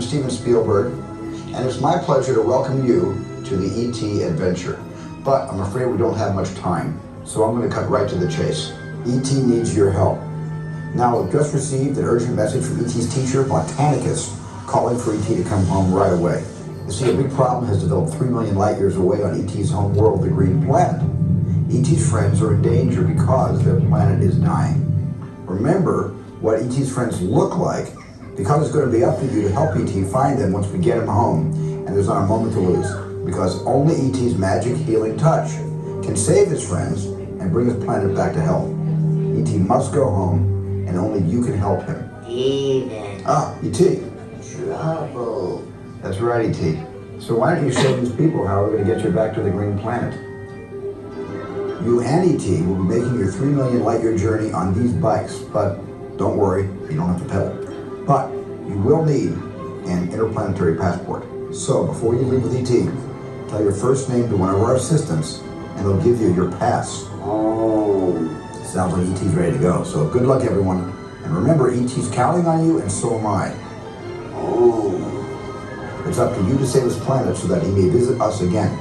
I'm Steven Spielberg, and it's my pleasure to welcome you to the E.T. adventure. But I'm afraid we don't have much time, so I'm going to cut right to the chase. E.T. needs your help. Now, we've just received an urgent message from E.T.'s teacher, Botanicus, calling for E.T. to come home right away. You see, a big problem has developed 3 million light years away on E.T.'s home world, the Green Planet. E.T.'s friends are in danger because their planet is dying. Remember what E.T.'s friends look like, because it's going to be up to you to help E.T. find them once we get him home, and there's not a moment to lose, because only E.T.'s magic healing touch can save his friends and bring his planet back to health. E.T. must go home, and only you can help him. Steven. Ah, E.T. Trouble. That's right, E.T. So why don't you show these people how we're going to get you back to the Green Planet? You and E.T. will be making your 3 million light year journey on these bikes, but don't worry, you don't have to pedal. But you will need an interplanetary passport. So before you leave with E.T., tell your first name to one of our assistants, and they'll give you your pass. Oh. Sounds like E.T.'s ready to go. So good luck, everyone. And remember, E.T.'s counting on you, and so am I. Oh. It's up to you to save his planet so that he may visit us again.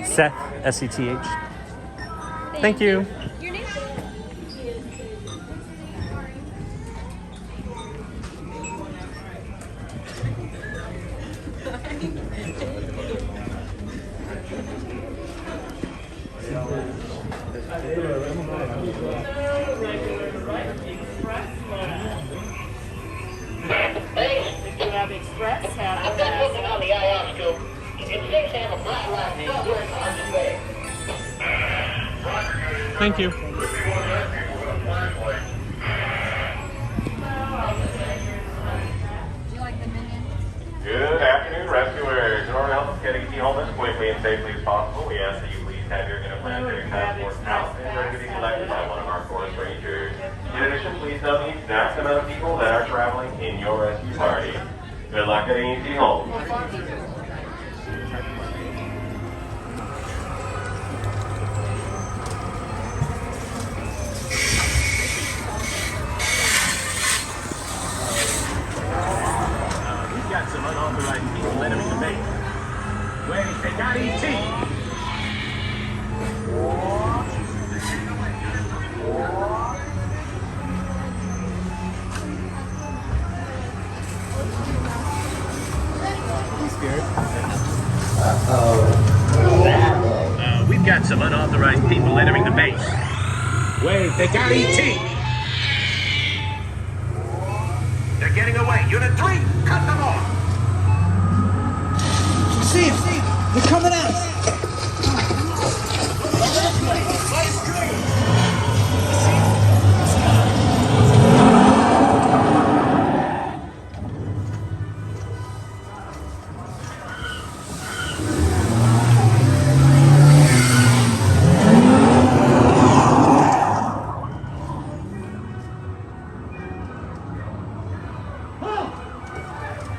Seth, S-E-T-H. Thank you. Your name? Express have I've been looking on the IR scope. It seems to have a black line somewhere across the way. Thank you. Good afternoon, rescuers. In order to help us get E.T. home as quickly and safely as possible, we ask that you please have your interplanetary passport out and ready to be collected by one of our forest rangers. In addition, please know the exact amount of people that are traveling in your rescue party. Good luck getting E.T. home. We've got some unauthorized people entering the base. Wait, they got E.T. We've got some unauthorized people entering the base. Wait, they got E.T. They're getting away. Unit 3, cut them off. See them. They're coming out.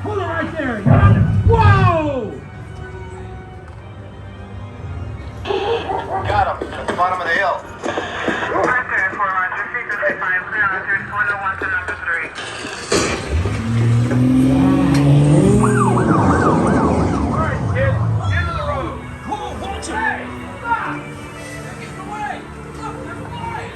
Hold it right there. Whoa! Got him at the bottom of the hill. Right there, 4 Roger, 355, clear on 101 to number 3. All right, kids, into the road. Whoa, watch it. Hey, stop! They're getting away. Look, they're flying.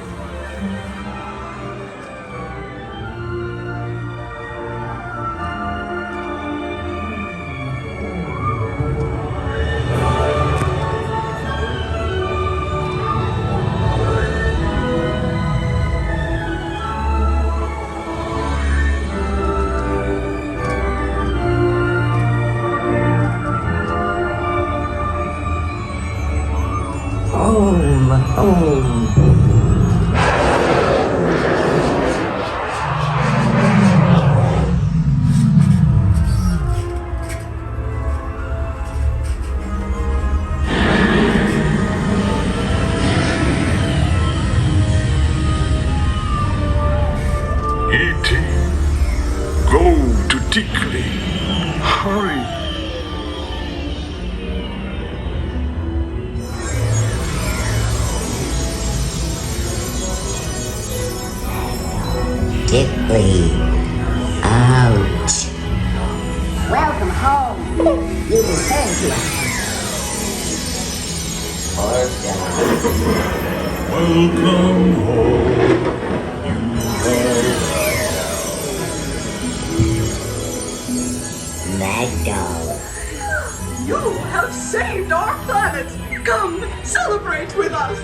frantically. Hurry. Tickly. Ouch. Welcome home. You return to us. Welcome home. Mad dog. You have saved our planet! Come, celebrate with us!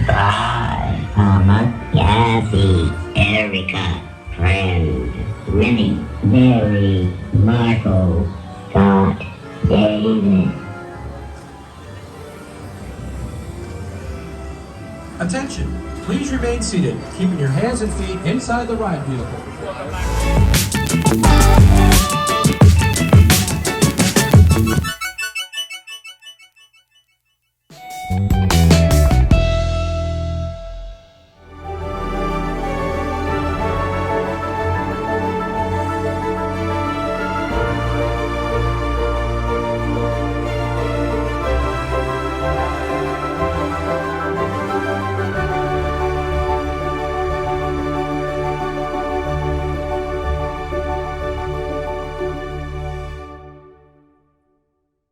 Goodbye, Mama, Kathy, Erica, friend, Rennie, Mary, Marco, Scott, David. Attention! Please remain seated, keeping your hands and feet inside the ride vehicle.